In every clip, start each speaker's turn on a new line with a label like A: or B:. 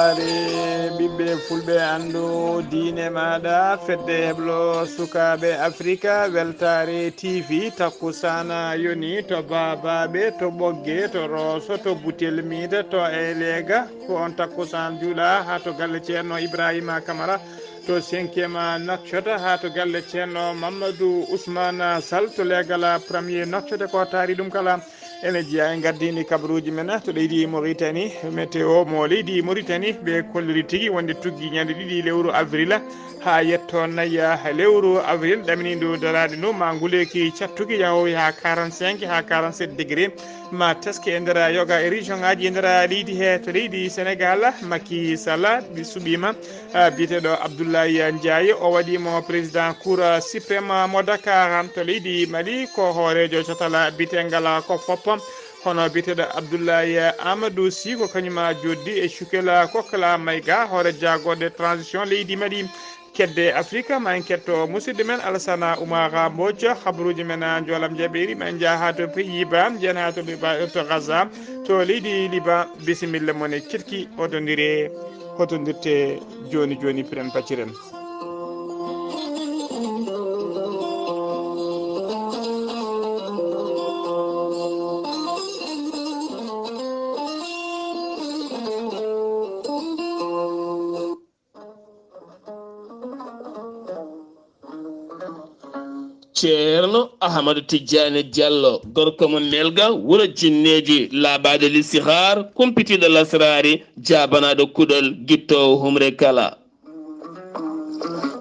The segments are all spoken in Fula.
A: weltare ɓiɓɓe fulɓe andu diine maɗa fedde heblo sukaɓe africa weltare tv takkusana yoni to babaɓe to ɓoggue to roso to butel mida to e leega ko on takkusan juuɗa ha to galle ceerno ibrahima camara to 5e noccode ha to galle ceerno mamadou ousmane sall to leegal premier noccode ko taari ɗum kala ene jeeya e gardini kabaruji men to leydi Mauritanie météo mo leydi Mauritanie ɓe kolliri tigui wonde tugui ñande ɗiɗi lewru avril ha yetto nayya lewru avril ɗaminiɗo darade no ma nguleki cattuki yahoy ha 45 ha 47 degré ma teske e nder yoga e région ngaji e nder leydi he to leydi Sénégal Macky Sall suɓima biyeteɗo Abdoulaye Ndiaye o waɗimo président cour suprême mo Dakar to leydi Mali ko hoorejo cotala bitegal ko foppo hono biyeteɗo Abdoulaye Amadou Sy ko kañuma joddi e Choukela Kokla Mayga hoore jagode transition leydi Mali kedde Afrique ma en ketto musidɗo men Alassane Oumar Mbodj habaruji men jolam jaɓeri men jaaha to Pays-Bas jen ha to Gaza to leydi Liban bisimilla mone kirki ododire hotodirte joni joni piren pacciren.
B: ceerno Ahmadou Tidiane Diallo gorko mo melga wuro jinneji laaɓade listihar kumpitiɗo lasrari jabanaɗo kuɗol guittowo humre kala.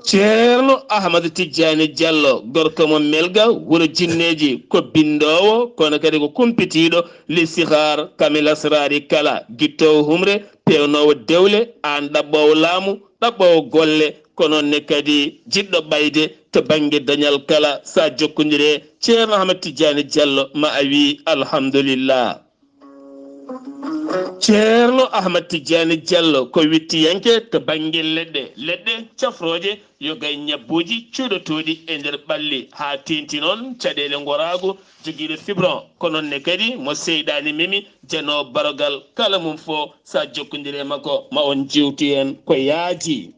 B: ceerno Ahmadou Tidiane Diallo gorko mo melga wuro jinneji ko bindowo kono kadi ko kumpitiɗo listihar kame lasrari kala guittowo humre pewnowo dewle an ɗaɓɓowo laamu ɗaɓɓowo golle kono ne kadi jiɗɗo ɓayde to banggue dañal kala sa jokkodire ceerno Ahmad Tidiane Diallo ma a wi alhamdulillah. ceerno Ahmad Tidiane Diallo ko wittiyanke to banggue leɗɗe cafroje yogay ñabbuji cuuɗotoɗi e nder ɓalli ha tenti noon caɗele gorago joguiɗo fibron kono ne kadi mo seyɗani memi jano barogal kala mum fo sa jokkodire makko ma on jewti hen ko yaaji.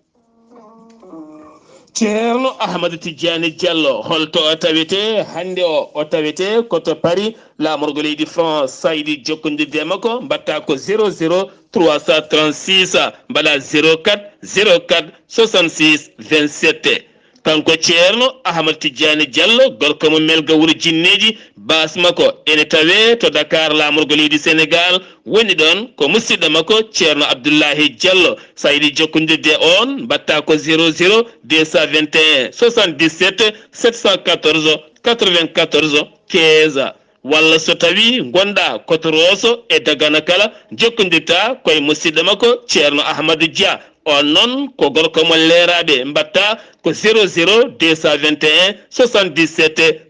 B: ceerno Ahmadou Tidiane Diallo holto o tawete hande o tawete koto Paris lamorgo leydi France saydi jokkodirde makko mbatta ko 00 336 mbaɗa 04 04 66 27 kanko ceerno Ahmadou Tidiane Diallo gorko mo melga wuuro jinneji bas makko ene tawe to Dakar lamorgo leydi Sénégal woni ɗon ko musidɗo makko ceerno Abdoulahi Diallo saydi jokkodirde on mbatta ko 00 221 77 714 94 15 walla so tawi gonɗa koto Rosso e Dagana kala jokkodirta koye musidɗo makko ceerno Ahmadou Dia on noon ko gorko mon leeraɓe mbatta ko 00 221 77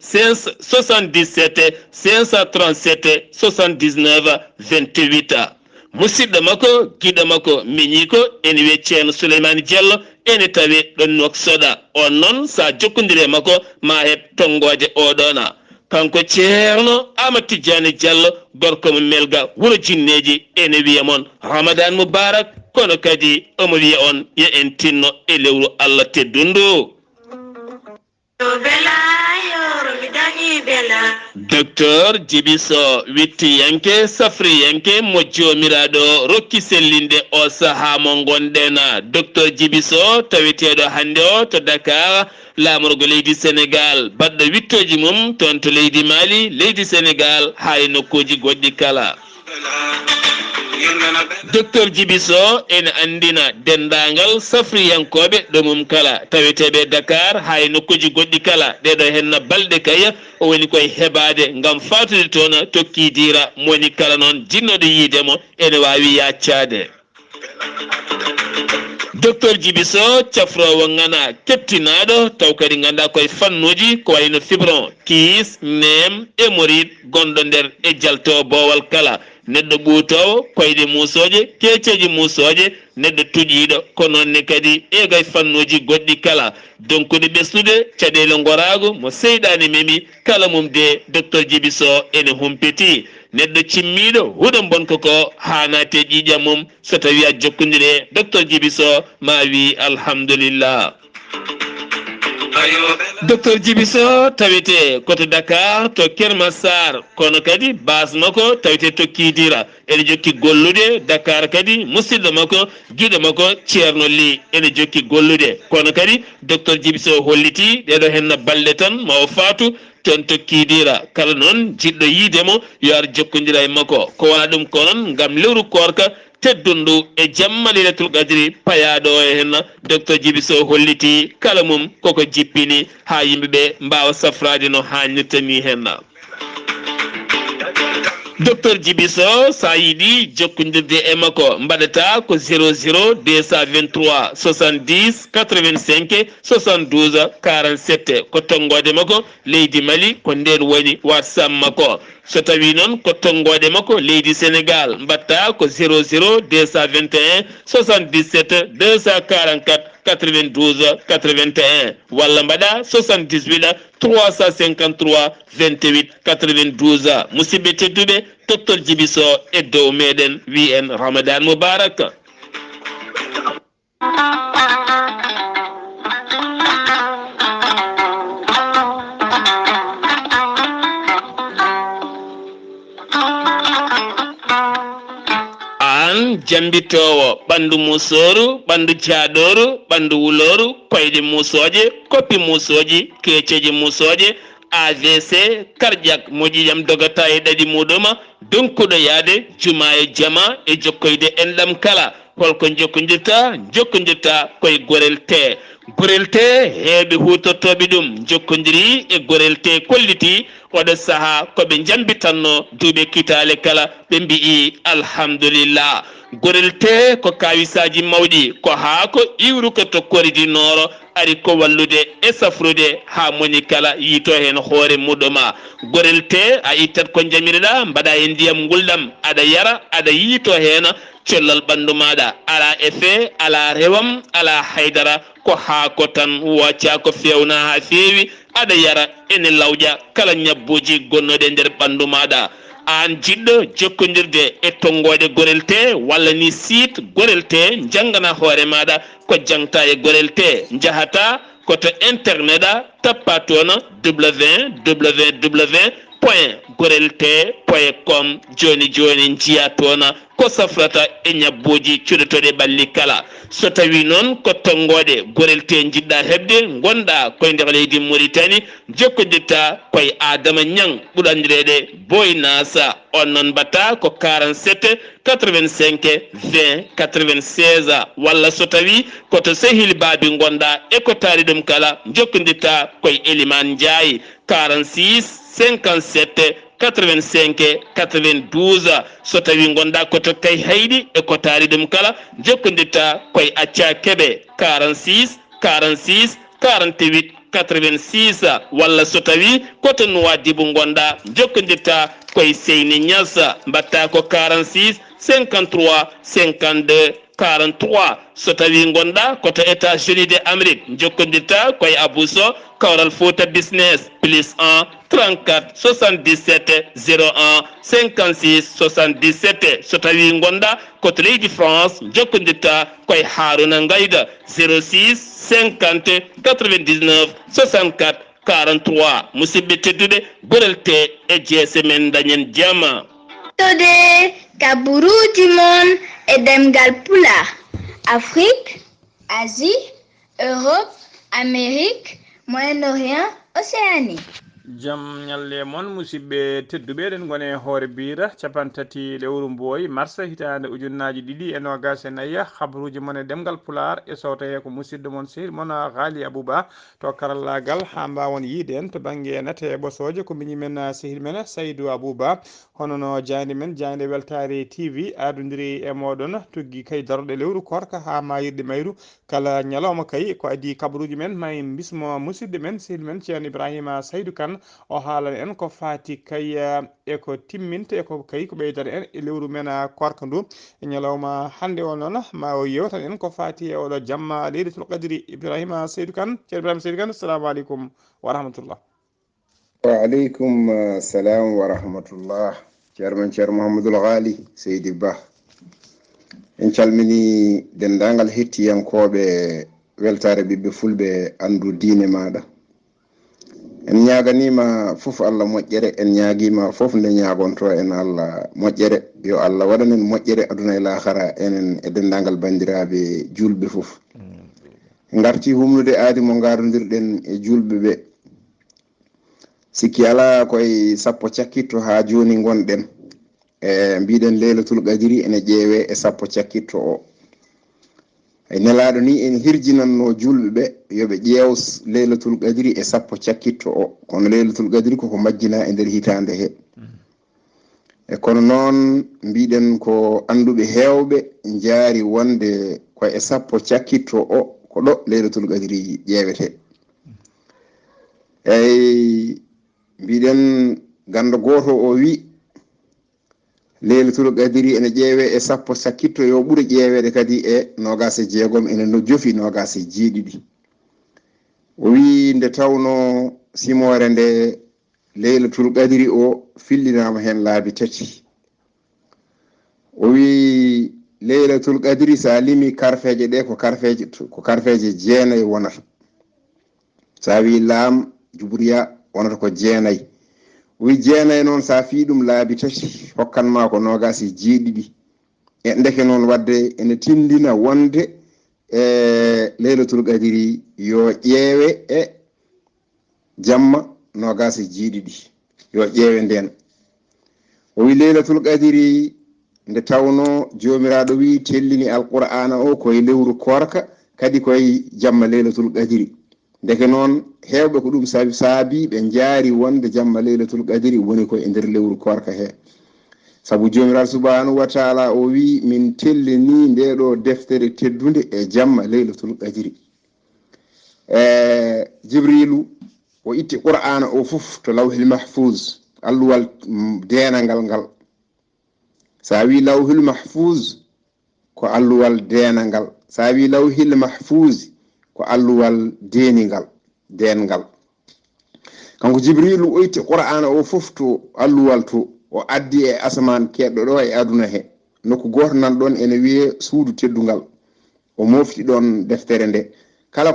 B: 77 537 79 28 musidɗo makko giɗo makko miñi ko ene wiye ceerno Souleymane Diallo ene tawi ɗon Nouakchott on noon sa jokkodire makko ma heeb tongoje oɗona kanko ceerno Ahmad Tidiane Diallo gorko mo melga wuuro jinneji ene wiya mon Ramadan Moubarak kono kadi omo wiya on yo en tinno e lewru Allah teddundu. docteur Djiby Sow wittiyanke safriyanke mo jomiraɗo rokki sellinde o saaha mo gonɗen docteur Djiby Sow taweteɗo hande o to Dakar lamorgo leydi Sénégal baɗɗo wittoji mum toon to leydi Mali leydi Sénégal ha e nokkuji goɗɗi kala. docteur Djiby Sow ene andina dendagal safriyankoɓe ɗo mum kala taweteɓe Dakar ha e nokkuji goɗɗi kala ɗeɗo henna balɗe kaya o woni koye heɓade gam fatude toon tokkidira moni kala noon jinnoɗo yiidemo ene wawi yaccade. docteur Djiby Sow cafrowo ngana kettinaɗo taw kadi ganduɗa koye fannuji ko wayno fibron kiis nem hémorroïde gonɗo nder e jalto bowal kala neɗɗo ɓuutowo koyɗe musoje keceji musoje neɗɗo tuƴiɗo ko nonne kadi egay fannuji goɗɗi kala donkude ɓesdude caɗele gorago mo seyɗani memi kala mum de docteur Djiby Sow ene humpiti neɗɗo cimmiɗo huɗo bonko ko hanate ƴiƴam mum so tawi a jokkodire docteur Djiby Sow ma wi alhamdulillah. docteur Djiby Sow tawete koto Dakar to Kermassar kono kadi base makko tawete to Kidira ene jokki gollude Dakar kadi musidɗo makko guiɗo makko Ceerno Ly ene jokki gollude kono kadi docteur Djiby Sow holliti ɗeɗo henna balɗe tan ma o faatu ton to Kidira kala noon jiɗɗo yiidemo yo ar jokkodira e makko ko wona ɗum ko noon ngam lewru korka teddundu e jamma Laylatul Qadri payaɗo e hen docteur Djiby Sow holliti kala mum koko jippini ha yimɓeɓe mbawa safrade no hannirta ni hen. docteur Djiby Sow sa yiiɗi jokkodirde e makko mbaɗata ko 00 223 70 85 72 47 ko tonggode makko leydi Mali ko nden woni WhatsApp makko. so tawi noon ko tonggode makko leydi Sénégal mbatta ko 00 221 77 244 92 81 walla mbaɗa 78 353 28 92 musidɓe tedduɓe docteur Djiby Sow e dow meɗen wi en Ramadan Mubarak. an jambitowo ɓandu musoru ɓandu jaɗoru ɓandu wuloru koyɗe musoje koppi musoji keceji musoje AVC cardiaque moƴƴiyam dogata e ɗaɗi muɗuma donkuɗo yaade juma e jama e jokkoyde enɗam kala holko jokkodirta koye gorel te heeɓe hutortoɓe ɗum jokkodiri e gorel te kolliti oɗo saaha koɓe jambitanno duuɓe kitale kala ɓe mbi'i alhamdulillah. gorel te ko kawisaji mawɗi ko haako iwru ko tokkoridi nooro ari ko wallude e safrude ha moni kala yiito hen hoore muɗuma. gorel te a ittat ko jamireɗa mbaɗa e ndiyam gulɗam aɗa yara aɗa yiito hen collal ɓandu maɗa ala effet ala rewam ala haydara ko haako tan wacca ko fewna ha feewi aɗa yara ene lawƴa kala ñabbuji gonnoɗe nder ɓandu maɗa. an jiɗɗo jokkodirde e tonggode gorel te walla ni site gorel te jangana hoore maɗa ko jangta e gorel te jahata koto internet a tappa toon www.gorelte.com joni jiya toon ko safrata e ñabbuji cuɗotoɗe ɓalli kala. so tawi noon ko tonggode gorel te jiɗɗa hebde gonɗa koye nder leydi Mauritanie jokkodirta koye Adama Niang ɓuurandireɗe Boy Nasa on noon mbatta ko 47 85 20 96 walla so tawi koto sehil baabi gonɗa e ko taari ɗum kala jokkodirta koye Elimane Ndiaye 46 57 85 92 so tawi gonɗa koto kay hayɗi e ko taari ɗum kala jokkodirta koye Acca Keɓe 46 46 48 86 walla so tawi koto Nouadhibou gonɗa jokkodirta koye Seyni Niass mbatta ko 46 53 52 43 so tawi gonɗa koto États-Unis d'Amérique jokkodirta koye Abou Sow Kawral Fouta Business +1 34 77 01 56 77 so tawi gonɗa koto leydi France jokkodirta koye Haruna Ngayda 06 50 99 64 43 musidɓe tedduɓe gorel te e jeese men dañen jama
C: tode kaburuji mon e demgal pulaar Afrique, Asie, Europe, Amérique, Moyen-Orient, Océanie.
A: jam ñalle moon musidɓe tedduɓe eɗen gone hoore bira capantati lewru mboyi mars hitande ujunnaji ɗiɗi e nogas e nayyi habaruji moon e demgal pular e sowtaye ko musidɗo moon sehil moon Ghali Abouba to karallagal ha mbawon yiiden to banggue nete e ɓosoje ko miñi men sehil men Saydou Abouba hono no jandi men jande Weltare TV adodiri e moɗon tuggi kay daroɗe lewru korka ha mayirɗe mayru kala ñalawma kay ko adi kabaruji men may bismo musidɗo men sehil men ceerno Ibrahima Saydou Kane o haalan en ko fati kay e ko timminta e ko kay ko ɓeydata en e lewru men korka ndu e ñalawma hande o noon ma o yewtan en ko fati e oɗo jamma Laylatul Qadri. Ibrahima Saydou Kane ceerno Ibrahima Saydou Kane assalamu aleykum wa rahmatullah.
D: wa aleykum salam wa rahmatullah. chairman Ceerno Mouhamadoul Ghali Seydi Ba en calmini dendagal hettiyankoɓe weltare ɓiɓɓe fulɓe andu diine maɗa en ñaganima fof Allah moƴƴere en ñaguima fof nde ñagonto en Allah moƴƴere yo Allah waɗanen moƴƴere aduna e lahara enen e dendagal bandiraɓe julɓe fof garti humnude aadi mo garodirɗen e julɓe ɓe sikki ala koye sappo cakkitto ha joni gonɗen e mbiɗen Laylatul Qadri ene ƴeewe e sappo cakkitto o ay nelaɗo ni en hirjinanno julɓe ɓe yoɓe ƴeew Laylatul Qadri e sappo cakkitto o kono Laylatul Qadri koko majjina e nder hitande he e kono noon mbiɗen ko anduɓe hewɓe jaari wonde koye sappo cakkitto o ko ɗo Laylatul Qadri ƴeewete eyyi mbiɗen ganda goto o wi Laylatul Qadri ene ƴeewe e sappo cakkitto yo ɓuuri ƴeewede kadi e 26 ene no jofi 27 o wi nde tawno simore nde Laylatul Qadri o fillinama hen laabi tati o wi Laylatul Qadri sa limi karfeje ɗe ko karfeje jeenayi wonata sa wi laam jubriya wonata ko jeenayi o wi jeenayi noon sa fi ɗum laabi tati hokkanma ko 27 e ndeke noon wadde ene tindina wonde e Laylatul Qadri yo ƴeewe e jamma 27 yo ƴeewe nden o wi Laylatul Qadri nde tawno jomiraɗo wi tellini alqur'ana o koye lewru korka kadi koye jamma Laylatul Qadri ndeke noon hewɓe ko ɗum saabi ɓe jaari wonde jamma Laylatul Qadri woni koye nder lewru korka he sabu jomiraɗo subhanahu wa taala o wi min tellini nde ɗo deftere teddude e jamma Laylatul Qadri Jibrilu o itti qur'ana o fof to lawhil mahfuz alluwal denangal ngal sa wi lawhil mahfuz ko alluwal denangal sa wi lawhil mahfuz ko alluwal dengal kanko Jibrilu o itti qur'ana o fof to alluwal to o addi e asaman keɗɗo ɗo e aduna he nokku goto nan ɗon ene wiye suudu teddungal o mofti ɗon deftere nde kala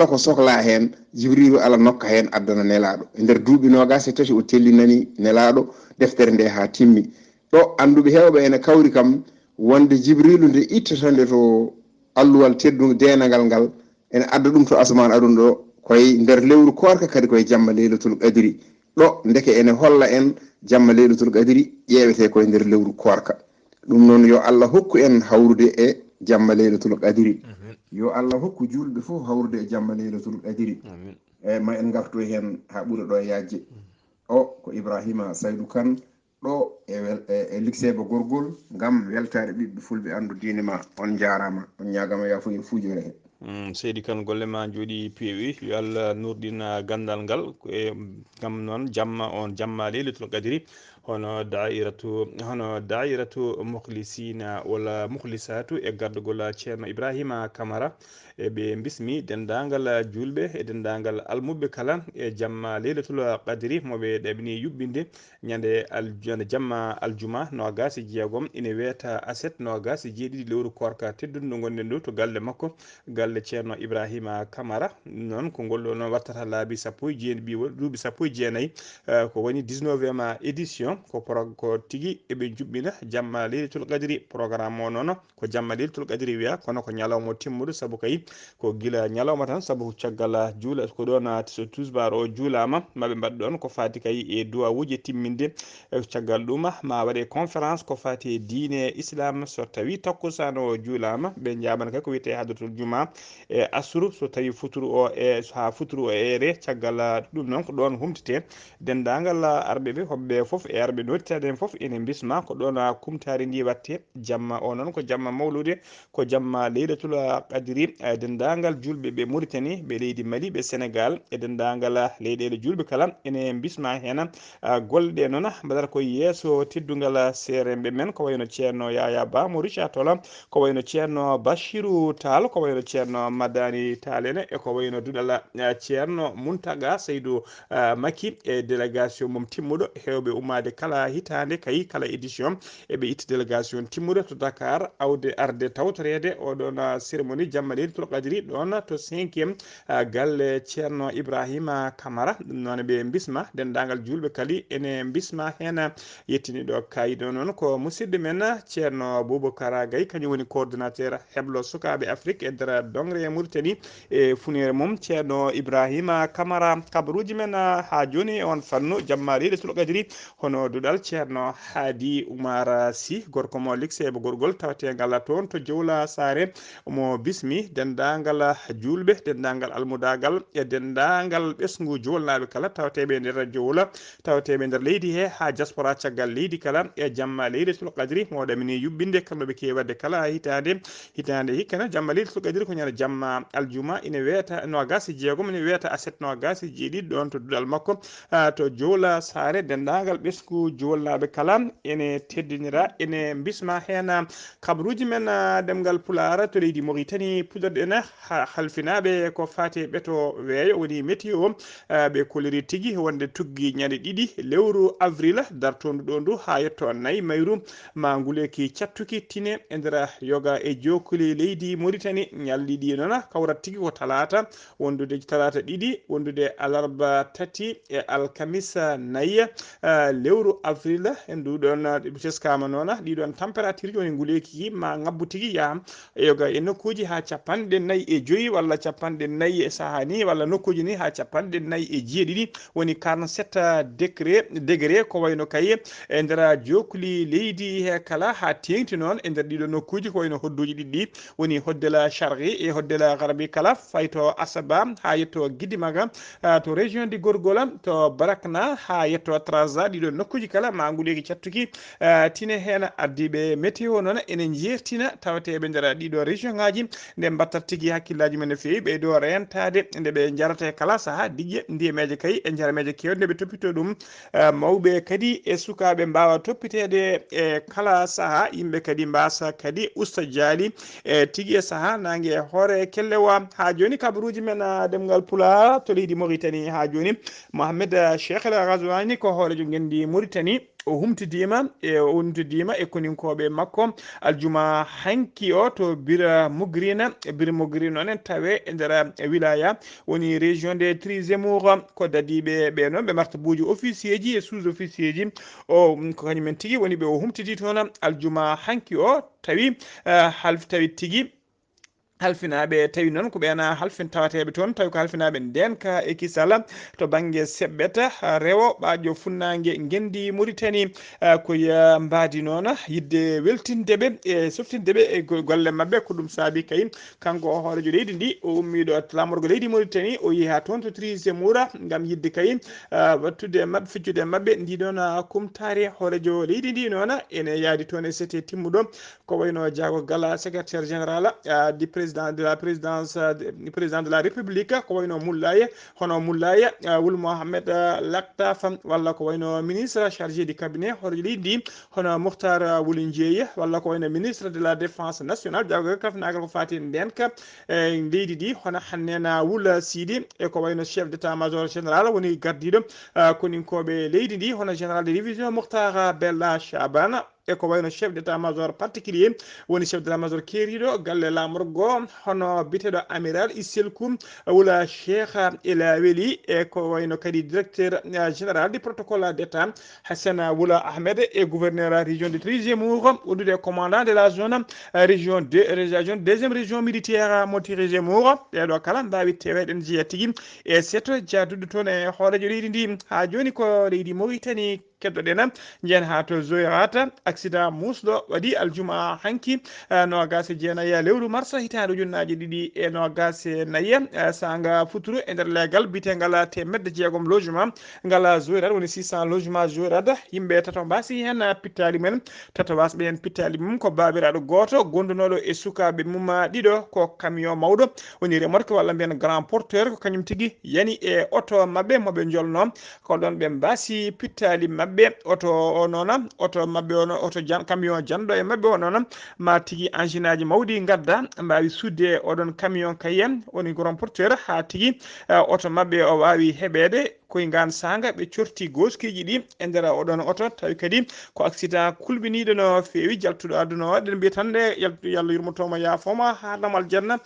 D: ko sohla hen Jibrilu ala nokka hen addana nelaɗo e nder duuɓi 23 o tellinani nelaɗo deftere nde ha timmi ɗo anduɓe hewɓe ene kawri kam wonde Jibrilu nde ittata nde to alluwal teddu denangal ngal ene adda ɗum to asaman aduna ɗo koye nder lewru korka kadi koye jamma Laylatul Qadri ɗo ndeke ene holla en jamma Laylatul Qadri ƴeewete koye nder lewru korka ɗum noon yo Allah hokku en hawrude e jamma Laylatul Qadri yo Allah hokku julɓe fof hawrude e jamma Laylatul Qadri e ma en gartoy hen ha ɓuura ɗo yajje o ko Ibrahima Saydou Kane ɗo e liksebe gorgol ngam weltare ɓiɓɓe fulɓe andu diine ma on jarama on ñagama yafo en fujore he
A: Seydi Kane golle ma jooɗi peewi yo Allah nurdina gandal ngal e gam noon jamma on jamma Laylatul Qadri hono dairatu mukhlisina wala mukhlisatu e gardugol ceerno Ibrahima Camara e ɓe bismi dendagal julɓe e dendagal almuɓe kala e jamma Laylatul Qadri moɓe ɗeɓni yuɓɓinde ñande jamma aljuma 26 ine wiyata aset 27 lewru korka teddude nde gonɗen ɗo to galle makko galle ceerno Ibrahima Camara noon ko ngol ɗo wattata laabi sappo e jeenayi duuɓi sappo e jeenayi ko woni 19e édition ko tigi eɓe juɓɓina jamma Laylatul Qadri programme o noon ko jamma Laylatul Qadri wiya kono ko ñalawma timmuɗo saabu kay ko gila ñalawma tan saabu caggal juula ko ɗon so tusbar o juulama maɓe mbaɗ ɗon ko fati kay e duwawuji timminde caggal ɗum ma waɗe conférence ko fati e diine islam so tawi takkusan o juulama ɓe jaɓana kay ko wiyete hadratul juma e asru so tawi futuru o e ha futuru o ere caggal ɗum noon ko ɗon humtete dendagal arɓeɓe hoɓɓe foof e arɓe nottitaden foof ene bisma ko ɗon kumtari ndi watte jamma o noon ko jamma mawlude ko jamma Laylatul Qadri dendagal julɓe ɓe Mauritanie ɓe leydi Mali ɓe Sénégal e dendagal leyɗele julɓe kala ene bisma hen golɗe noon mbaɗata ko yeeso teddugal seremɓe men ko wayno ceerno Yaya Ba mo Richard Toll ko wayno ceerno Bachirou Tall ko wayno ceerno ceerno Madani Talene e ko wayno dudala ceerno Muntaga Seydou Maki e délégation mum timmuɗo hewɓe ummade kala hitande kayi kala édition eɓe itti délégation timmuɗo to Dakar awde arde tawtorede oɗon cérémonie jammaɗeli tol qadiri ɗon to 5e galle ceerno Ibrahima Camara ɗum noon ɓe bisma dendagal julɓe kali ene bisma hen yettiniɗo kayiɗo noon ko musidɗo men ceerno Boubacara Gaye kañum woni coordonnateur heblo sukaɓe Afrique e nder dongre e Mauritanie e funere mum ceerno Ibrahima Camara kabaruji men ha joni on fannu jammaɗi tol qadiri hono duɗal ceerno Hadi Oumar Sy gorko mo liksebe gorgol tawategal toon to Jowla Sare mo bismi dendagal julɓe dendagal almudagal e dendagal ɓesgu jowolnaɓe kala tawateɓe nder Jowla tawateɓe nder leydi he ha diaspora caggal leydi kala e jamma leydi tul qadri moɗamini yubbinde kamɓe ɓe kewi wadde kala hitande hikkana jamma leydi tul qadri ko ñande jamma aljuma ina wiyata nogas jeegom ina wiyata aset nogas jeeɗiɗi ɗon to duɗal makko to Jowla Sare dendagal ɓesgu jowolnaɓe kala ene teddinira ene bisma hen kabaruji men demgal Pulara to leydi Mauritanie puɗorɗen halfinaɓe ko fati ɓeto weeyo woni météo ɓe koliri tigui wonde tuggi ñande ɗiɗi lewru avril dartondu ɗo ndu ha yetto 4 mayru ma nguleki cattuki tine e nder yoga e jokuli leydi Mauritanie ñalliɗi noon kawrat tigui ko talata wondude talata ɗiɗi wondude alarba tati e alkamisa 4 lewru avril e nduɗon teskama noon ɗiɗon température woni nguleki ma ngabbu tigui yaha yoga e nokkuji ha 45 walla 50 e sahani walla nokkuji ni ha 50 woni 47 degré ko wayno kaye e nder jokuli leydi he kala ha tengti noon e nder ɗiɗo nokkuji ko wayno hodduji ɗiɗɗi woni hoddela Chargui e hoddela Garbi kala fayto Asaba ha yetto Guidimaga to région di Gorgola to Barakna ha yetto Trarza ɗiɗo nokkuji kala ma nguleki cattuki tine hen ardiɓe météo noon ene jertina tawateɓe nder ɗiɗo région ngaji nde mbattat tigui hakkillaji men no fewi ɓeydo rentade nde ɓe jarata kala saaha diƴƴe ndiyameje kay e jarameje kewɗe ɓe toppito ɗum mawɓe kadi e sukaɓe mbawa toppitede e kala saaha yimɓe kadi mbasa kadi usta jaali e tigui e saaha nangue hoore kellewa ha joni kabaruji men demgal Pulaar to leydi Mauritanie ha joni Mohamed Cheikh El Ghazouani ko hoorejo gendi Mauritanie o humtidima e koninkoɓe makko aljuma hanki o to Bira Mogrina noon en tawe e nder wilaya woni région de Trizemour ko dadiɓe ɓe noon ɓe martabuji officier ji e sous officier ji o ko kañumen tigui woni ɓe o humtidi toon aljuma hanki o tawi tawi tigui halfinaɓe tawi noon ko ɓeena halfin tawateɓe toon tawi ko halfinaɓe ndenka e kisala to banggue seɓɓeta rewo ɓaƴo funnague gendi Mauritanie koye mbadi noon yidde weltindeɓe e softindeɓe e golle mabɓe ko ɗum saabi kay kanko o hoorejo leydi ndi o ummiɗo lamorgo leydi Mauritanie o yeeha toon to Trizemour gam yidde kay wattude mabɓe feccude mabɓe ndiɗon kumtari hoorejo leydi ndi noon ene yaadi toon e sete timmuɗo ko wayno Diago Gala secrétaire général du président de la République ko wayno Moulaye hono Moulaye Wul Mohamed Laktaf walla ko wayno ministre chargé du cabinet hoorejo leydi hono Mokhtar Wuli Ndieye walla ko wayno ministre de la défense nationale Diago kafnagal ko fati ndenka leydi ndi hono Hannena Wula Sidi e ko wayno chef d'état major général woni gardiɗo koninkoɓe leydi ndi hono général de division Mokhtar Bella Chabana e ko wayno chef d'état major particulier woni chef d'état major keeriɗo galle lamorgo hono biteɗo amiral Isselkou wula Cheikh El Weli e ko wayno kadi directeur général du protocole d'état Hassan Wula Ahmed e gouverneur région de Trizemour wondude commandant de la zone région deuxième région militaire mo Trizemour ɓeɗo kala mbawi teweɗen jeeya tigui e seto jadude toon e hoorejo leydi ndi ha joni ko leydi Mauritanie keddoɗen jeen ha to Zoyrata accident musɗo waɗi aljuma hanki nogas jeenayya lewru mars hitande ujunnaje ɗiɗi e nogas nayya sanga futuru e nder leegal bitegal temedde jeegom logement ngal Zoyrata woni 600 logement Zoyrata yimɓe tato mbasi hen pittali men tato wasɓe hen pittali mum ko babiraɗo goto gondunoɗo e sukaɓe mum ɗiɗo ko camion mawɗo woni remorque walla mbiyen grand porteur ko kañum tigui yani e auto mabɓe moɓe jolno ko ɗon ɓe mbasi pittali mabɓe mabbe oto onona oto mabbe ono oto camion jando e mabbe onona ma tigi engine aji mawdi gadda mbawi sudde odon camion kayem woni grand porteur ha tigi oto mabbe o wawi heɓede koye ngan sanga ɓe corti goskiji ɗi e nder oɗon oto tawi kadi ko accident kulɓiniɗo no fewi jaltuɗo aduna o ɗen mbiya tan de yallah yurmotomo yaafoma ha damal janna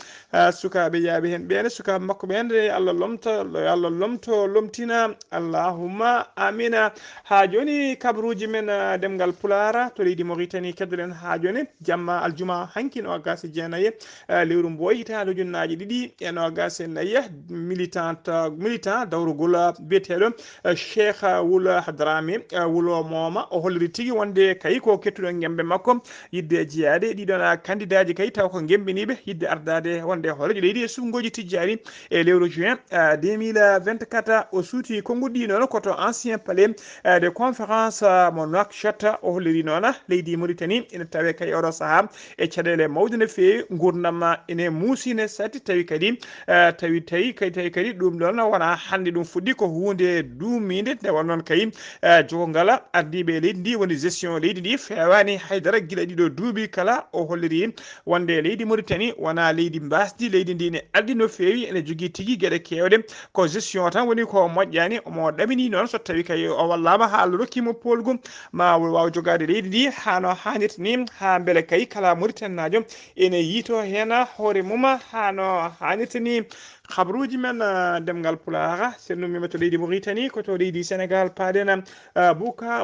A: sukaɓe yaaɓe hen ɓene sukaɓe makko ɓen Allah lomto lomtina allahumma amina ha joni kabaruji men demgal pulara to leydi Mauritanie keddoɗen ha joni jamma aljuma hanki no gasi jeenaye lewru mboyi hitande ujunnaje ɗiɗi e no gasi nayya militant dawrugol biyeteɗo Cheikh Wula Hadrami wulo mooma o holliri tigi wonde kay ko kettuɗo gembe makko yidde jeyade ɗiɗon candidat ji kay taw ko gembiniɓe yidde ardade wonde horejo leydi e sungoji tijjari e lewru juin 2024 o suuti konngudi noon koto ancien palais de conférence mo Nouakchott o holliri noon leydi Mauritanie ene tawe kay oɗo saaha e caɗele mawde no fewi gurdam ene muusine sati tawi kadi kadi ɗum ɗon wona hande ɗum fuɗɗi ko hunde duumide nde won noon kay jogongala ardiɓe leydi ndi woni gestion leydi ndi fewani haydara guila ɗiɗo duuɓi kala o holliri wonde leydi Mauritanie wona leydi mbasdi leydi ndi ne addi no fewi ene jogui tigui gueɗe kewɗe ko gestion tan woni ko moƴƴani omo ɗamini noon so tawi kay o wallama ha Allah rokkimo polgu ma wawa jogade leydi ndi hano hannirta ni ha beele kay kala Mauritanie najo ene yiito hen hoore mum hano hannirta ni habaruji men demgal pulara sennumima to leydi Mauritanie ko to leydi Sénégal paaden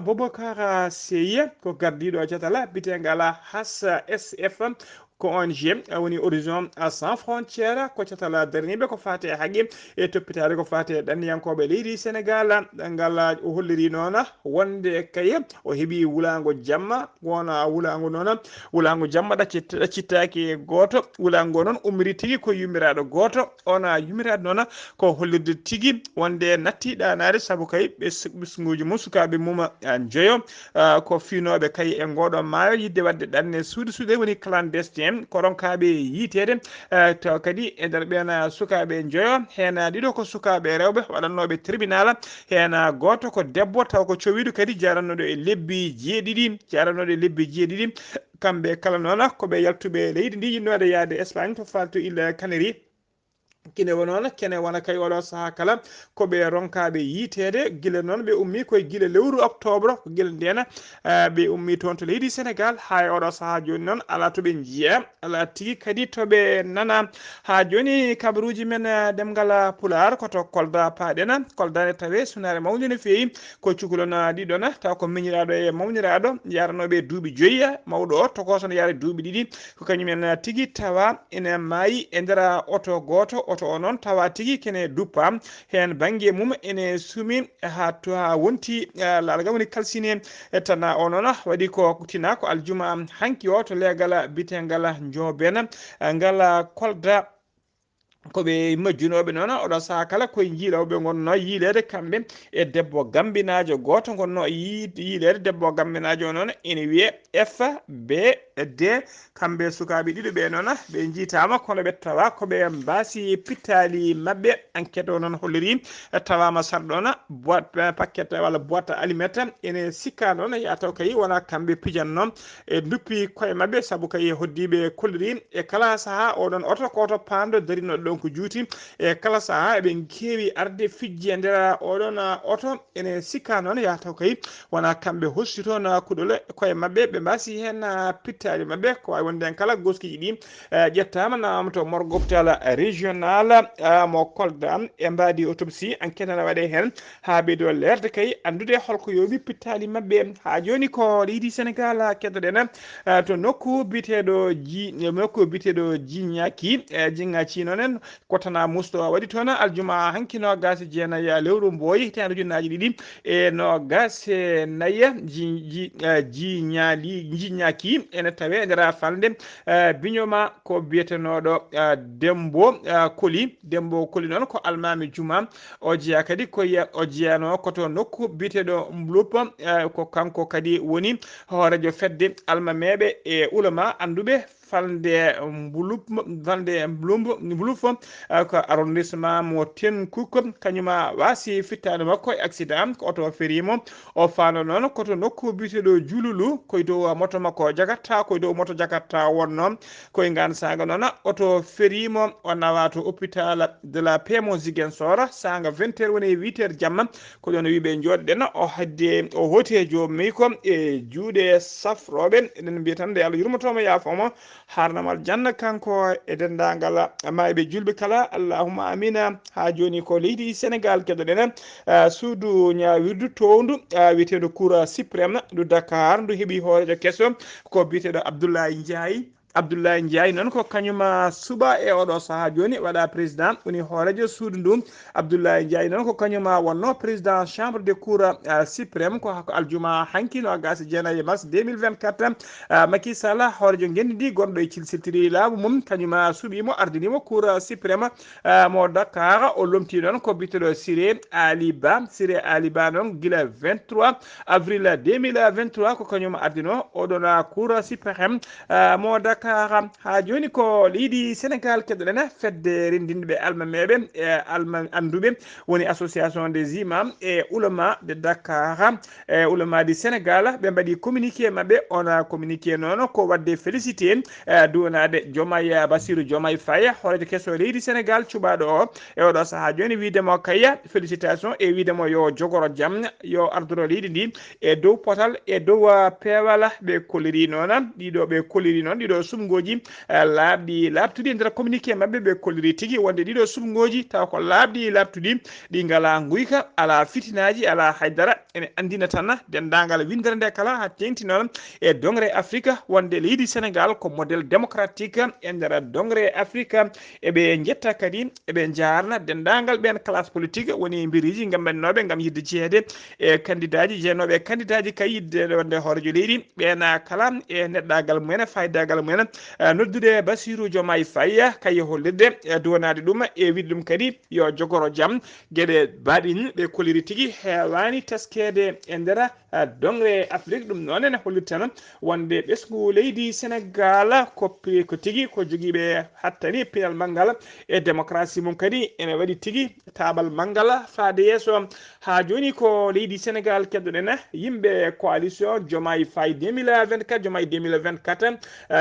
A: Boubacar Seye ko gardiɗo jatala bitegal HSF ko ONG woni horizon sans frontiére ko catala darniɓe ko fate haqqi e toppitade ko fate ɗanniyankoɓe leydi Sénégal ngal o holliri noon wonde kay o heeɓi wulago jamma wona wulago noon wulago jamma ɗaccittaki goto wulago noon ummiri tigui ko yummiraɗo goto ona yummiraɗo noon ko hollirde tigui wonde natti ɗanade saabu kay ɓesguji mum sukaɓe mum jeeyo ko finoɓe kay e ngoɗon maayo yidde wadde ɗanne suuɗe woni clandestin ko ronkaɓe yitede taw kadi e nder ɓen sukaɓe joyo hen ɗiɗo ko sukaɓe rewɓe waɗannoɓe tribunal hen goto ko debbo taw ko cowiɗo kadi jarannoɗo e lebbi jeeɗiɗi kamɓe kala noon koɓe yaltuɓe leydi ndi yinnoɗe yaade Espagne to falto Îles Canaries kine wonoon kene wona kay oɗo saaha kala koɓe ronkaɓe yitede guila noon ɓe ummi koye guila lewru octobre ko guila nden ɓe ummi toon to leydi Sénégal ha e oɗo saaha joni noon ala toɓe jiiya ala tigui kadi toɓe nana ha joni kabaruji men demgal pular koto Kolda paaɗen Kolda ne tawe sunare mawde no fewi ko cukalon ɗiɗon taw ko miñiraɗo e mawniraɗo yaranoɓe duuɓi 5 mawɗo o tokosono yaara duuɓi ɗiɗi ko kañumen tigui tawa ene maayi e nder oto goto oto o noon tawa tigui kene duppa hen banggue mum ene suumi ha wonti lalaga woni kalsine tan o noon waɗi ko tina ko aljuma hanki o to legal bitegal Joben ngal Kolda koɓe majjunoɓe noon oɗo saaha kala koye jiilawoɓe gonno yiilede kamɓe e debbo gambinajo goto gonno yiilede debbo gambinajo o noon ene wiye FBD kamɓe sukaɓe ɗiɗo ɓe noon ɓe jiitama kono ɓe tawa koɓe mbasi pittali mabɓe enquête o noon holliri tawama sarɗon boîte paquet walla boîte allumette ene sikka noon yataw kay wona kamɓe pijanno e duppi koye mabɓe saabu kay hoddiɓe kolliri e kala saaha oɗon oto koto pando darinoɗo ɗon ko juuti e kala saaha eɓen keewi arde fijji e nder oɗon oto ene sikka noon yataw kay wona kamɓe hosti toon kuɗole koye mabɓe ɓe mbasi hen pittali mabɓe ko wawi wonde en kala goskiji ɗi ƴettama nawama to morgue hôpital régional mo Kolda e mbadi autopsie enquête ne waɗe hen ha ɓeydo lerde kay andude holko yowi pittali mabɓe ha joni ko leydi Sénégal keddoɗen to nokku biteɗo Djingaci nonen kotana musto waɗi toon aljuma hankino gase jeenaya lewru mboyi hitande ujunnaje ɗiɗi e no gase nayya Djignaki ene tawe e nder falde biñoma ko biyetenoɗo Dembo Koli noon ko almami juma o jeeya kadi o jeeyano koto nokku biteɗo Mbloup ko kanko kadi woni hoorejo fedde almameɓe e ulama anduɓe falde mbuluf ko arrondissement mo Tenkouk kañuma wasi fittade makko e accident ko oto ferimo o fano noon koto nokku biteɗo jululu koye dow moto makko jakarta koye dow moto jakarta wonno koye ngan saga noon oto ferimo o nawa to hôpital de la Pemo Ziguinchor saga 20h woni 8h jamma ko ɗon wiɓe joɗɗen o hadde o hoti e jomumen ko e juuɗe safroɓe eɗen mbiya tan nde Allah yurmotomo yaafomo harnamal janna kanko e dendagal mayɓe julɓe kala allahumma amina ha joni ko leydi Sénégal keɗoɗen suudu ñawirdu towndu wiyeteɗo cour suprême du Dakar ndu heeɓi hoorejo kesso ko biyeteɗo Abdoulaye Ndiaye noon ko kañuma suba e oɗo saaha joni waɗa président woni hoorejo suudu ndu Abdoulaye Ndiaye noon ko kañuma wonno président chambre de cour suprême ko aljuma hanki no gasi jeenayi mars 2024 Macky Sall hoorejo gendidi gonɗo e cilsitiri laamu mum kañuma suuɓimo ardinimo cour suprême mo Dakar o lomti noon ko biteɗo Siré Ali Ba noon guila 23 avril 2023 ko kañuma ardino oɗon cour suprême mo Dakar ha joni ko leydi Sénégal keɗoɗen fedde rendinɓe almameɓe e alma anduɓe woni association des imams et ulama de Dakar e ulama du Sénégal ɓe mbaɗi communiqué mabɓe on communiqué noon ko wadde félicité duwanade Diomaye Bassirou Diomaye Faye hoorejo kesso leydi Sénégal cuɓaɗo o e oɗo saaha joni widemo kayya félicitation e widemo yo jogoro jaam yo ardoro leydi ndi e dow potal e dow peewal ɓe kolliri noon ɗiɗo sumgoji labtuɗi nder communiqué mabɓe ɓe kolliri tigui wonde ɗiɗo sumgoji taw ko labɗi labtuɗi ɗi ngala guyka ala fitinaji ala haydara ene andina tan dendagal windere nde kala ha tengti noon e dongre Afrique wonde leydi Sénégal ko modèle démocratique e nder dongre Afrique eɓe jetta kadi eɓe jarna dendagal ɓen classe politique woni biriji gambannoɓe gam yidde jeeyede e candidat ji jeenoɓe candidat ji kay yidde wonde hoorejo leydi ɓen kala e neɗɗagal mumen faydagal mumen noddude Bassirou Diomaye Faye kay hollirde duwanade ɗum e wiide ɗum kadi yo jogoro jaam gueɗe baɗini ɓe kolliri tigui hewani teskede e nder dongre Afrique ɗum noon ene holliti tan wonde ɓesgu leydi Sénégal ko tigui ko joguiɓe hattani pinal manggal e démocratie mum kadi ene waɗi tigui tabal manggal faade yesso ha joni ko leydi Sénégal keddoɗen yimɓe coalition Diomaye Faye 2024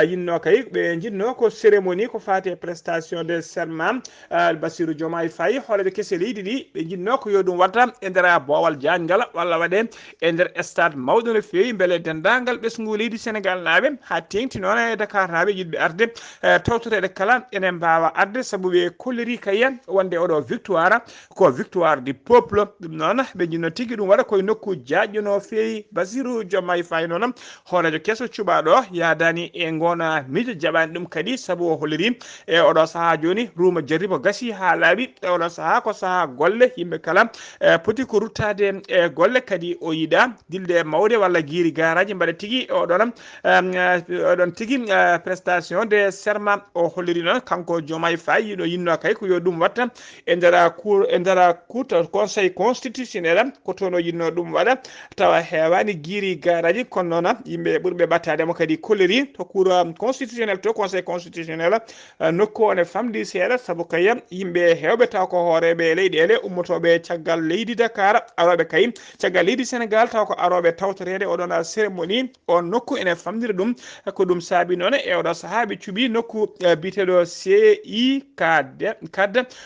A: yinno kay ɓe jinno ko cérémonie ko fate prestation de serment Bassirou Diomaye Faye hoorejo kesse leydi ɗi ɓe jinno ko yo ɗum watta e nder boowal jangal walla waɗe e nder stade mawɗo no fewi beele dendagal ɓesgu leydi Sénégal naaɓe ha tengti noon e Dakar naaɓe yiɗɓe arde tawtoreɗe kala ene mbawa arde saabu ɓe kolliri kayya wonde oɗo victoire ko victoire du peuple ɗum noon ɓe jinno tigui ɗum waɗa koye nokku jaƴƴuno fewi Bassirou Diomaye Faye noon hoorejo kesso cuɓaɗo yadani e gona miijo jaɓani ɗum kadi saabu o holliri e oɗo saaha joni ruuma jarriba gasi ha laaɓi e oɗo saaha ko saaha golle yimɓe kala poti ko ruttade e golle kadi o yiiɗa dilde mawde walla guiri garaji mbaɗa tigui oɗon tigui prestation de serment o holliri noon kanko Diomaye Faye yiɗo yinno kay ko yo ɗum watta e nder cour conseil constitutionnel ko toon o yinno ɗum waɗa tawa hewani guiri garaji kono noon yimɓe ɓurɓe ɓattademo kadi kolliri to cour constitutionnel to conseil constitutionnel nokku one famdi seeɗa saabu kay yimɓe hewɓe taw ko hooreɓe leyɗele ummotoɓe caggal leydi Dakar aroɓe kay caggal leydi Sénégal taw ko aroɓe tawtorede oɗon cérémonie on nokku ene famdira ɗum ko ɗum saabi noon e oɗo saaha ɓe cuuɓi nokku biteɗo CICAD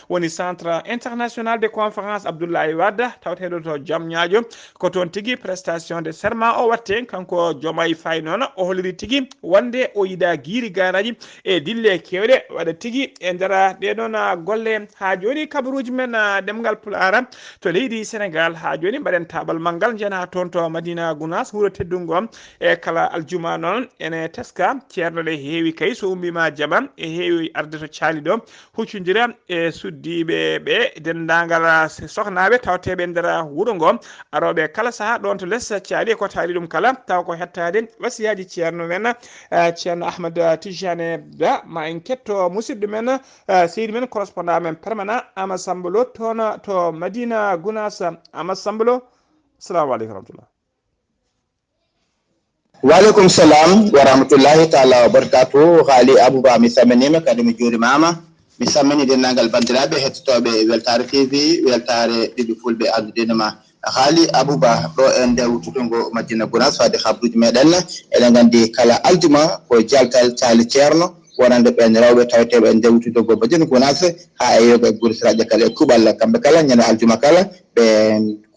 A: woni centre international de conférence Abdoulaye Wade tawteɗo to Diamniadio ko toon tigui prestation de serment o watte kanko Diomaye Faye noon o holliri tigui wonde o yiɗa guiri garaji e dille kewɗe waɗa tigui e nder ɗeɗon golle ha joni kabaruji men ɗemgal Pulaar to leydi Sénégal ha joni mbaɗen tabal manggal jena toon to Madina Gounass wuuro teddungo e kala aljuma noon ene teska ceerno ɗe heewi kay so ummima jaɓan e heewi arde to caali ɗo huccodira e suddiɓe ɓe dendagal sohnaɓe tawteɓe nder wuuro ngo aroɓe kala saaha ɗon to less caali ko taari ɗum kala taw ko hettade wasiyaji ceerno men ceerno Ahmad Tijane Ba ma en ketto musidɗo men seydi men correspondant men permanent Ama Sambolo toon to Madina Gounass Ama Sambolo assalamu aleykum warahmatullah
E: Walaikum salam wa rahmatullahi ta'ala wa barakatuh. Ghali Abouba mi saminima kadi mi juurimama mi sammini dennangal bandiraɓe hettotoɓe Weltare TV weltare ɗiɗi fulɓe andudinoma Ghali Abouba ɗo e nde wuttuɗo Madina Gounass fade habruji meɗen eɗen gandi kala aljuma ko jaltal Thiali Ceerno wonande ɓen rewɓe taweteɓe e nde wuttuɗo Madina Gounass ha e yoɓe guurisiraje kala e kuɓal kamɓe kala ñande aljuma kala ɓe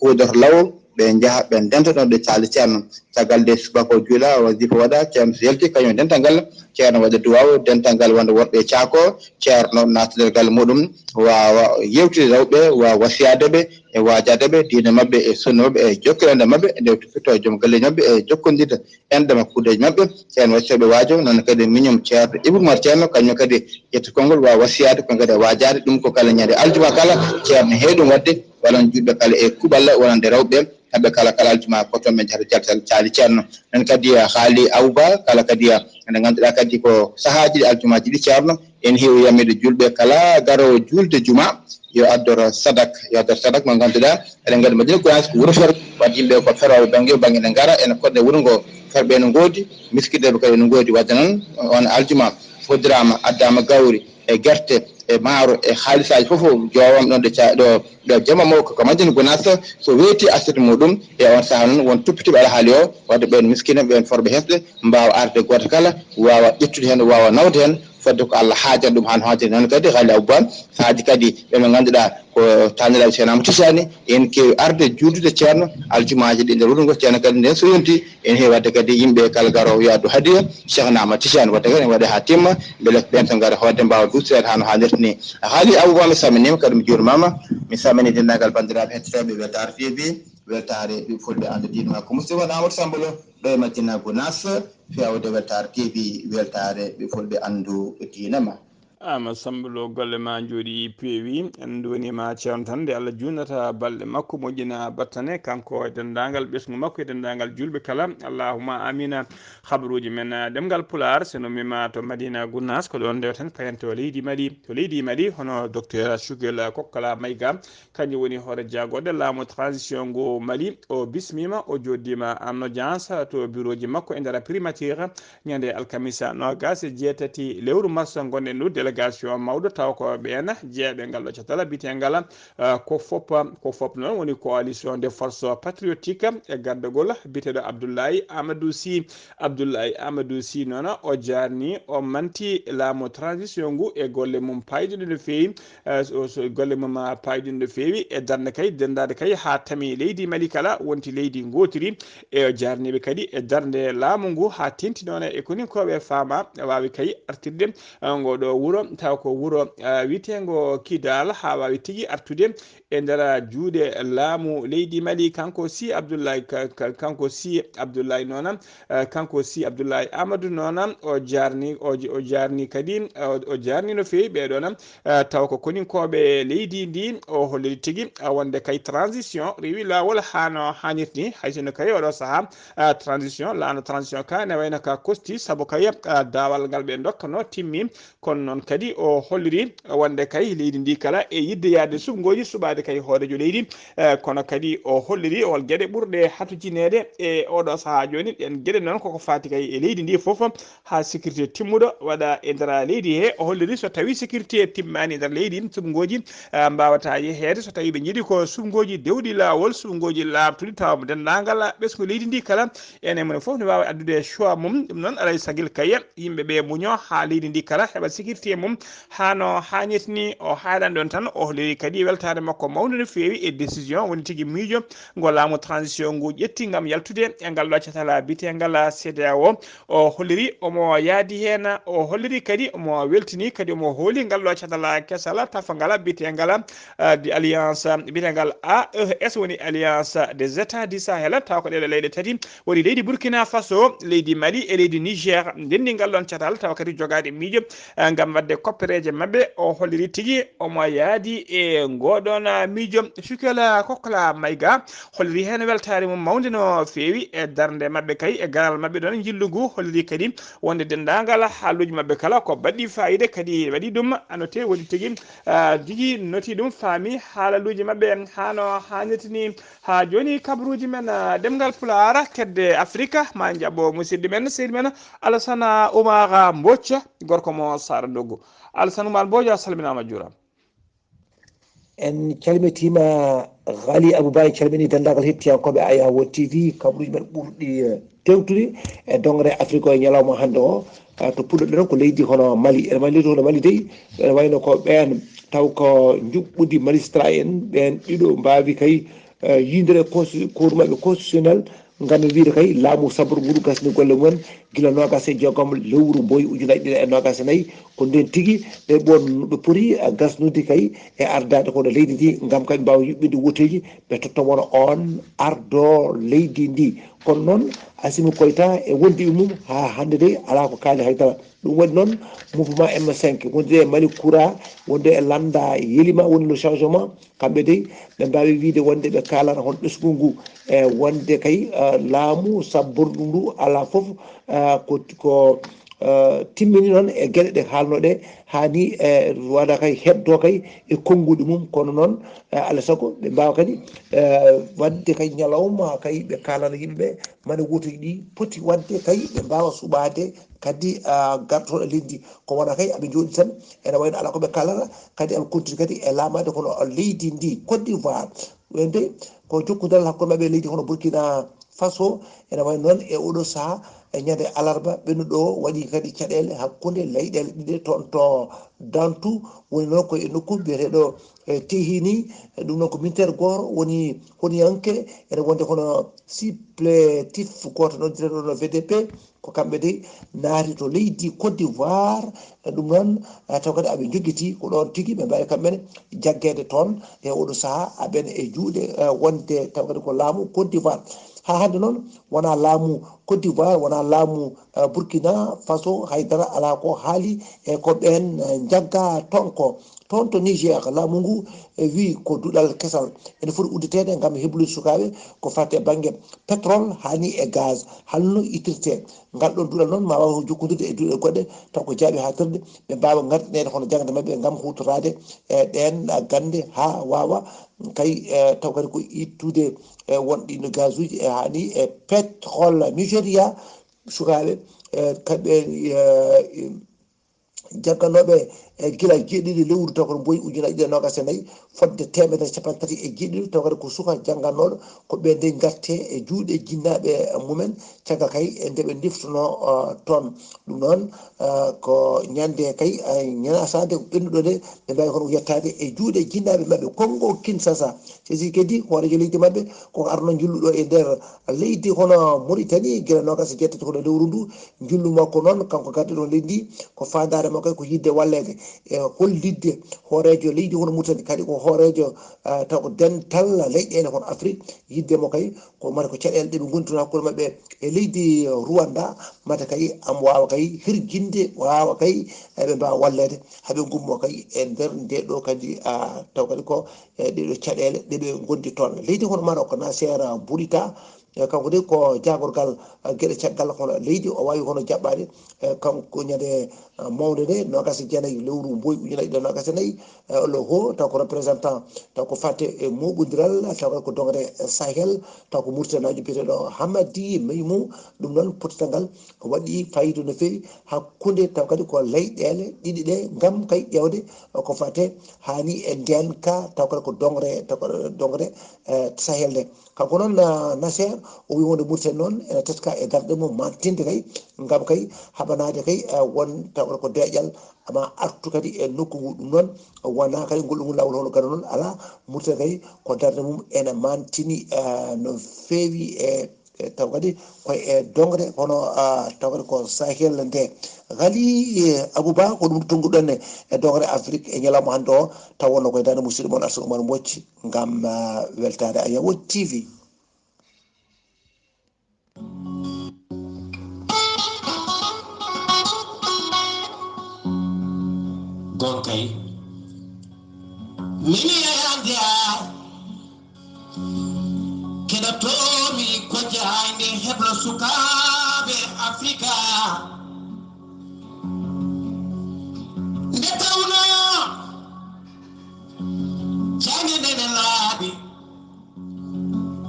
E: kuudoto law ɓe jaaha ɓe dentoɗon ɗe Thiali Ceerno caggal de subako juula wasifa waɗa ceerno so yalti kañum dental ngal ceerno waɗa duwaw dental ngal wonde worɓe caako ceerno nattodirgal muɗum wawa yewtide rewɓe wawa wasiyadeɓe e wajadeɓe diine mabɓe e sunna mabɓe e jokkirande mabɓe nde fitto e joom galleji mabɓe e jokkodirde endema kuuɗeji mabɓe ceerno wasiyoɓe waajo noon kadi miñum ceerno Ibrahima ceerno kañum kadi ƴetta konngol wawa wasiyade kon kadi e wajade ɗum ko kala ñande aljuma kala ceerno heewi ɗum wadde walon juɗɓe kala e kuɓalla wonande rewɓe kamɓe kala aljuma koton men jahata jaltal Thiali Ceerno non kadi haali Abouba kala kadi nde ganduɗa kadi ko sahaji ɗi aljumaji ɗi ceerno en heewi yammide julɓe kala garowo julde juma yo addoro sadak mo ganduɗa eɗen gandi Madina Gounass ko wuuro fer wadde yimɓe ko feroɓe banggue ne gara ene kodde wuuro ngo ferɓe no goodi miskideɓe kadi no goodi wadde noon on aljuma foddirama addama gawri e guerte e maaro e haalisaji fof jowam ɗon ɗo jama mo ko Madina Gounass so weeti assiette muɗum e on saaha noon won toppitiɓe alhaali o wadde ɓen miskina ɓen forɓe hesɗe mbawa arde goto kala wawa ƴettude hen wawa nawde hen fodde ko Allah haajat ɗum han haajiri noon kadi Ghali Abouba saaji kadi ɓeɓe ganduɗa ko taniraɓe ceerno Amadou Tijani en kewi arde juutude ceerno aljumaji ɗi nder wuuro ngo ceerno kadi nden so yonti en heewi wadde kadi yimɓe kala garowo yaadu hadiya Cheikhna Amadou Tijani wadde kadi en waɗe ha timma beele ɓen to gaara hodde mbawa dusirede hano hannirta ni Ghali Abouba mi saminima kadi mi juurimama mi sammini dendagal bandiraɓe hettotoɓe Weltare TV weltare ɗi fulɓe ande diine ko musidɗo Amadou Samba Lo ɗo e Madina Gounass fewde Weltare TV weltare ɓe fulɓe andu diine ma
A: Ama Samba Lo golle ma jooɗi peewi en donima ceerno tan nde Allah junnata balɗe makko moƴƴina battane kanko e dendagal ɓesgu makko e dendagal julɓe kala allahumma amina habaruji men ɗemgal Pulaar seno mima to Madina Gounass ko ɗon ndewten payen to leydi Mali hono docteur Choguel Kokkala Mayga kanƴum woni hoore jagode laamu transition ngo Mali o bismima o joddima en audience to bureau ji makko e nder primature ñande alkamisa nogas e jeetati lewru mars gonɗen ɗo délégation mawɗo taw ko ɓen jeeɓe ngal ɗo catala bitegal ko fop noon woni coalition des forces patriotiques e gardagol biteɗo Abdoulaye Amadou Sy noon o jarni o manti laamu transition ngu e golle mum paydude no feewi golle mum paydude no feewi e darde kay dendade kay ha tami leydi Mali kala wonti leydi gotiri e o jarniɓe kadi e darde laamu ngu ha tenti noon e koni koɓe faama wawi kay artirde ngoɗo wuuro taw ko wuuro witego Kidal ha wawi tigui artude e nder juuɗe laamu leydi Mali kanko Sy Abdoulaye noon kanko Sy Abdoulaye Amadou noon o jarni kadi o jarni no fewi ɓeɗon taw ko koninkoɓe leydi ndi o holliri tigui wonde kay transition rewi lawol hano hannirni haysono kay oɗo saaha lano transition ka ne wayno ka kosti saabu kay dawal ngal ɓe dokkano timmi kono noon kadi o holliri wonde kay leydi ndi kala e yidde yaade subgoji suɓade kay hoorejo leydi kono kadi o holliri hol gueɗe ɓurɗe hatujinede e oɗo saaha joni ɗen gueɗe noon koko fati kay e leydi ndi foof ha sécurité timmuɗo waɗa e nder leydi he o holliri so tawi sécurité timmani e nder leydi subgoji mbawata yeheede so tawi ɓe jiiɗi ko subgoji dewɗi lawol subgoji labtuɗi taw dendagal ɓesgu leydi ndi kala ene mone foof ne wawi addude choix mum ɗum noon alay saguel kay yimɓeɓe muño ha leydi ndi kala heɓa sécurité mum hano hannirni o haalani ɗon tan o holliri kadi weltare makko mawde no fewi e décision woni tigui miijo ngo laamu transition ngu ƴetti gam yaltude e ngal ɗo catala bitegal CEDEAO o holliri omo yaadi hen o holliri kadi omo weltini kadi omo hooli ngal ɗo catala kesala tafagal bitegal di alliance bitegal AES woni alliance des états du Sahel taw ko ɗeɗo leyɗe tati woni leydi Burkina Faso leydi Mali e leydi Niger ndenni ngal ɗon catal taw kadi jogade miijo gam wadde wadde koppereje mabɓe o holliri tigui omo yaadi e ngoɗon miijo Sukela Kokla Mayga holliri hen weltare mum mawde no feewi e darde mabɓe kay e garal mabɓe ɗon jillugu holliri kadi wonde dendagal haaluji mabɓe kala ko baɗɗi fayida kadi waɗi ɗum annoté woni tigui jigui noti ɗum faami haalaluji mabɓe hano hannirtini ha joni kabaruji men demgal Pulaar kedde Afrique ma jaɓɓo musidɗo men seydi men Alassane Oumar Mbodj gorko mo Sara Doggo. Alassane Oumar Mbodj a salminama juurama.
F: en calmitima Ghali Abouba, en calmini dendagal hettiyankoɓe Ayawo TV kabaruji men ɓurɗi tewtude e dongre Afrique o e ñalawma hande o to puɗɗoɗen ko leydi hono Mali. ene Mali to hono Mali dey ene wayno ko ɓen taw ko juɓɓudi magistrat en ɓen ɗiɗo mbawi kay yindere cour mabɓe constitutionnel ganda wiide kay laamu sabru muɗum gasni golle mumen guila nogas e jeegom lewru boyi ujunaje ɗiɗi e nogas e nayyi ko nden tigui ɓe ɓon ɓe pooti gasnude kay e ardade kono leydi ndi gam kadi mbawa yuɓɓinde woteji ɓe totta wona on ardo leydi ndi kono noon Assimi Koïta e wondiɓe mum ha hande de ala ko kaali haydara ɗum waɗi noon mouvement M5 wonde e Mali Koura wonde e Landa Yelima woni le changement kamɓe de ɓe mbawi wiide wonde ɓe kalata hon ɗesgu ngu e wonde kay laamu sabborɗu ndu ala foof ko timmini noon e gueɗe ɗe haalnoɗe hani waɗa kay heddo kay e konguɗi mum kono noon alay saago ɓe mbawa kadi wadde kay ñalawma kay ɓe kalana yimɓeɓe mane wotoji ɗi poti wadde kay ɓe mbawa suɓade kadi gartoɗo leydi ko wona kay aɓe jooɗi tan ene wayno ala koɓe kalata kadi aɓe continue kadi e lamade kono leydi ndi Côte d'Ivoire wende ko jokkudal hakkude mabɓe leydi hono Burkina Faso ene way noon e oɗo saaha e ñande alarba ɓennuɗo waɗi kadi caɗele hakkude leyɗele ɗiɗi toon to Dantou woni noon koye nokku biyeteɗo Tehini ɗum noon ko ministére goto woni Honiyanke ene wonde kono supplétif goto noon directeur VDP ko kamɓe de naati to leydi Côte d'Ivoire ɗum noon taw kadi aɓe joguiti ko ɗon tigui ɓe mbawi kamɓene jaggede toon e oɗo saaha aɓene e juuɗe wonde taw kadi ko laamu Côte d'Ivoire ha hande noon wona laamu Côte d'Ivoire wona laamu Burkina Faso haydara ala ko haali e ko ɓen jagga tonko toon to Niger laamu ngu wi ko duɗal kesal ene foti udditede gam heblude sukaɓe ko fatte banggue pétrole hani e gaz halno ittirte ngal ɗon duɗal noon ma waw jokkodirde e duɗe goɗɗe taw ko jaaɓi ha tirde ɓe mbawa garɗinede hono jangde mabɓe gam hutorade e ɗen gande ha wawa kay taw kadi ko ittude wonɗi no gaz uji e hani e pétrole Nigéria sukaɓe kamɓe jagganoɓe e guila jeeɗiɗi lewru taw kono boyi ujunaje ɗiɗi e nogas e nayyi fodde temedere capan tati e jeeɗiɗi taw kadi ko suka janggannoɗo ko ɓe nde garte e juuɗe jinnaɓe mumen caggal kay e ndeɓe deftuno toon ɗum noon ko ñande kay ñanasade ɓennuɗo nde ɓe mbawi kono yettade e juuɗe jinnaɓe mabɓe Congo Kinshasa sesi kadi horejo leydi mabɓe koko arno julluɗo e nder leydi hono Mauritanie guila nogas e jettati kono lewru ndu jullu makko noon kanko gardiɗo leydi ndi ko fandare makko ko yidde wallede e hollidde hoorejo leydi hono Mauritanie kadi ko hoorejo taw ko dental leyɗele hono Afrique yiddemo kay ko mata ko caɗele ɗeɓe gontino hakkude mabɓe e leydi Rwanda mata kay am wawa kay hirjinde wawa kay eɓe mbawa wallede haaɓe gummo kay e nder nde ɗo kadi taw kadi ko ɗeɗo caɗele ɗeɓe gondi toon leydi hono Maroc Nasser Bourita kanko de ko jagorgal gueɗe caggal hono leydi o wawi hono jaɓɓade kanko ñande mawde nde nogas e jeenayyi lewru boyi ujunaje ɗiɗi nogas e nayyi le ho taw ko représentant taw ko fatte e moɓodiral taw ko dongre Sahel taw ko Mauritanie biyeteɗo Hamadi Maymou ɗum noon potital waɗi fayida no fewi hakkude taw kadi ko leyɗele ɗiɗi ɗe gam kay ƴewde ko fatte hani e ndenka taw kadi ko dongre Sahel nde kanko noon Nasser o wi wonde Mauritanie noon ene teska e darɗe mum mantinde kay gam kay haɓanade kay won taw ko deƴal ama artu kadi e nokku ngu ɗum noon wona kadi ngol ɗum lawol hono gana noon ala Mauritanie kay ko darde mum ene mantini no fewi e taw kadi koye e dongre hono taw kadi ko Sahel nde Ghali Abouba ko ɗum tonguɗon e dongre Afrique e ñalawma hande o taw wonno koye dande musidɗo moon Alassane Oumar Mbodj gam weltade Ayawo TV.
G: gonkay mini yandia keda to mi ko jaande heblo sukabe Afrika ndetawna jange nene laabi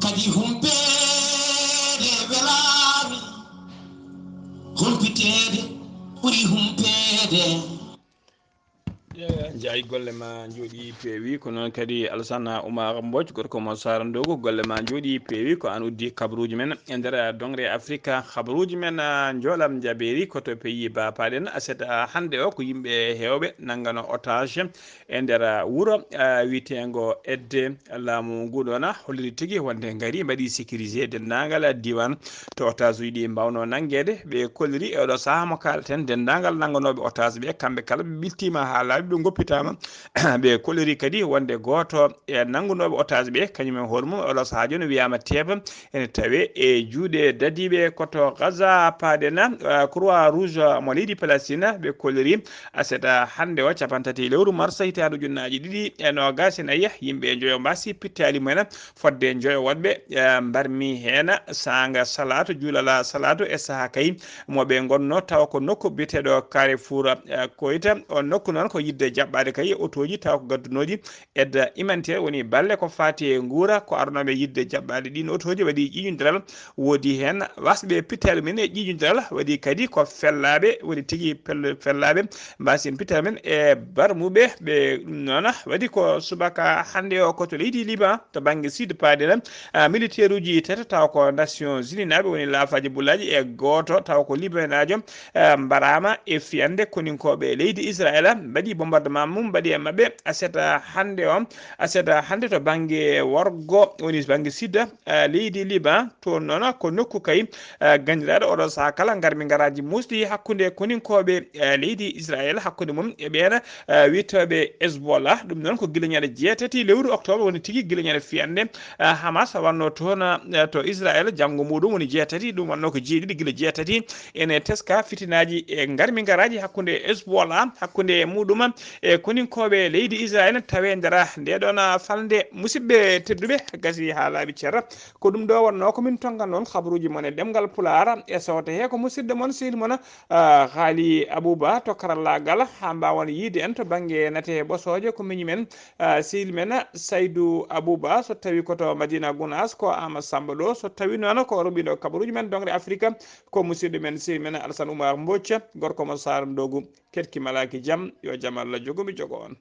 G: kadi humpede welami humpitede ɓuri humpede
A: jayi golle ma jooɗi peewi ko noon kadi Alassane Oumar Mbodj gorko mo Sara Ndogo golle ma jooɗi peewi ko an uddi kabaruji men e nder dongre Afrique kabaruji men jooɗam jaɓeri koto pays bapaɗen aset hande o ko yimɓe hewɓe nanggano otage e nder wuuro witengo edde laamu nguɗona holliri tigui wonde gaari mbaɗi sécurisé dendagal diwan to otage uji ɗi mbawno nanguede ɓe kolliri e oɗo saaha mo kalten dendagal nangganoɓe otage ɓe kamɓe kala ɓe biltima ha laaɓi ɓe goppitama ɓe kolliri kadi wonde goto e nanggunoɓe otage ɓe kañumen hoore mum oɗo saaha joni wiyama teeba ene tawe e juuɗe dadiɓe koto Gaza paɗena Croix rouge mo leydi Palestine ɓe kolliri aseɗa hande o capantati lewru mars hitande ujunnaji ɗiɗi e nogas en ayiya yimɓe joyo mbasi pittali mumen fodde joyo wonɓe mbarmi hen sanga salatu juulala salatu e saaha kay moɓe gonno taw ko nokku biteɗo Carrefour Koyta on nokku noon ko yidde jaɓɓade kay autoji taw ko gaddunoji edda humanitaire woni balle ko fati e guura ko arnoɓe yidde jaɓɓade ɗin autoji waɗi ƴiƴudiral woodi hen wasɓe pittali men e ƴiƴudiral waɗi kadi ko fellaɓe woni tigui fellaɓe mbasin pittali men e barmuɓe ɓe ɗum noon waɗi ko subaka hande o koto leydi Liban to banggue sud paɗena militaire uji tati taw ko Nations Unies naɓe woni laafaji bullaji e goto taw ko Liban najo mbarama e fiyande koninkoɓe leydi Israël mbaɗi bombardement mum mbaɗi e mabɓe aseta hande to banggue worgo woni banggue sud leydi Liban to noon ko nokku kay gandirade oɗo saaha kala garmi garaji musɗi hakkude koninkoɓe leydi Israël hakkude mum e ɓen wittoɓe Hezbollah ɗum noon ko guila ñande 6 lewru octobre woni tigui guila ñande fiyande Hamas wanno toon to Israël janggo muɗum woni 6 ɗum wanno ko jeeɗiɗi guila 6 ene teska fitinaji e garmi garaji hakkude Hezbollah hakkude muɗum e koninkoɓe leydi Israël tawe ndera ndeɗon falde musidɓe tedduɓe gasi ha laaɓi ceerra ko ɗum ɗo wonno komin tongan noon habaruji mon e ɗemgal Pulaar e sawta he ko musidɗo moon sehil moon Haali Abouba to karallagal ha mbawon yiide en to banggue nate ɓosoje ko miñumen sehil men Saydou Abouba so tawi koto Madina Gounass ko Ama Samba ɗo so tawi noon ko roɓiɗo kabaruji men dongre Afrique ko musidɗo men sehil men Alassane Oumar Mbodj gorko mo Sara Ndogu ketki malaki jaam yo jaam Allah jogomi jogo on.